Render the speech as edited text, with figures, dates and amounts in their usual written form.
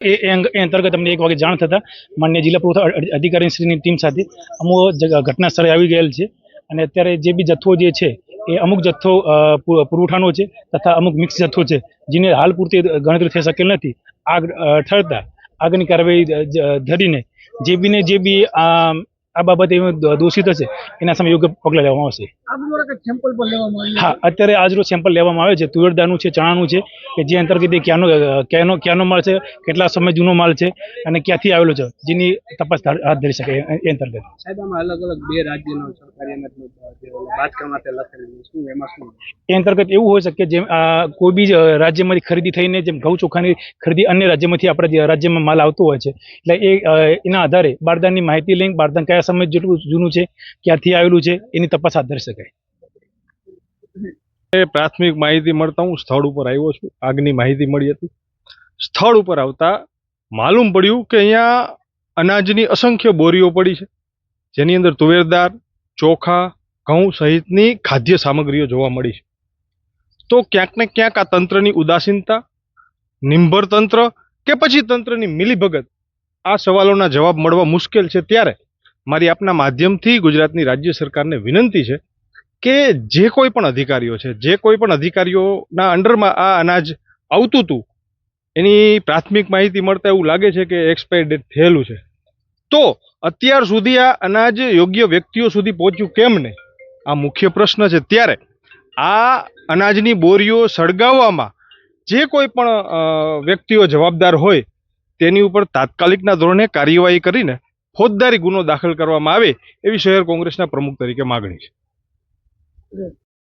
એ અંતર્ગત અમને 1 વાગે જાણ થતાં માન્ય જિલ્લા પુરવઠા અધિકારીશ્રીની ટીમ સાથે અમુક ઘટના સ્થળે આવી ગયેલ છે અને અત્યારે જે બી જથ્થો જે છે એ અમુક જથ્થો પુરવઠાનો છે તથા અમુક મિક્સ જથ્થો છે જેને હાલ પૂરતી ગણતરી થઈ શકેલ નથી. આગ ઠરતા આગળની કાર્યવાહી ધરીને જે બી આ બાબતે દોષિત હશે એના સામે યોગ્ય પગલાં લેવામાં આવશે. હા, અત્યારે આજનો સેમ્પલ લેવામાં આવે છે. તુવેર દાળનું છે, ચણાનું છે, કે જે અંતર્ગત ક્યાંનો માલ છે, કેટલા સમય જૂનો માલ છે અને ક્યાંથી આવેલો છે, જેની તપાસ હાથ ધરી શકે એ અંતર્ગત. સાહેબ, આમાં અલગ અલગ 2 રાજ્યનો સરકારી અનાજનો બાદકા માટે લખેલું શું એમાં શું એ અંતર્ગત એવું હોય શકે કે જેમ કોઈ બી રાજ્યમાંથી ખરીદી થઈને જેમ ઘઉં ચોખાની ખરીદી અન્ય રાજ્યમાંથી આપણા રાજ્યમાં માલ આવતો હોય છે, એટલે એના આધારે બારદાનની માહિતી લઈને બારદાન કયા સમય જેટલું જૂનું છે, ક્યાંથી આવેલું છે, એની તપાસ હાથ ધરી શકાય. પ્રાથમિક માહિતી મળતા હું સ્થળ ઉપર આવ્યો છું. આગની માહિતી મળી હતી. સ્થળ ઉપર આવતા માલુમ પડ્યું કે અહીંયા અનાજની અસંખ્ય બોરીઓ પડી છે, જેની અંદર તુવેર દાળ, ચોખા, ઘઉં સહિતની ખાદ્ય સામગ્રીઓ જોવા મળી છે. તો ક્યાંક ને ક્યાંક આ તંત્રની ઉદાસીનતા, નિંભર તંત્ર કે પછી તંત્રની મિલીભગત, આ સવાલોના જવાબ મળવા મુશ્કેલ છે. ત્યારે મારી આપના માધ્યમથી ગુજરાતની રાજ્ય સરકારને વિનંતી છે કે જે કોઈ પણ અધિકારીઓ છે, જે કોઈ પણ અધિકારીઓના અંડરમાં આ અનાજ આવતું હતું, એની પ્રાથમિક માહિતી મળતા એવું લાગે છે કે એક્સપાયર ડેટ થયેલું છે. તો અત્યાર સુધી આ અનાજ યોગ્ય વ્યક્તિઓ સુધી પહોંચ્યું કેમ નહીં, આ મુખ્ય પ્રશ્ન છે. ત્યારે આ અનાજની બોરીઓ સળગાવવામાં જે કોઈ પણ વ્યક્તિઓ જવાબદાર હોય તેની ઉપર તાત્કાલિકના ધોરણે કાર્યવાહી કરીને ફોજદારી ગુનો દાખલ કરવામાં આવે એવી શહેર કોંગ્રેસના પ્રમુખ તરીકે માગણી છે.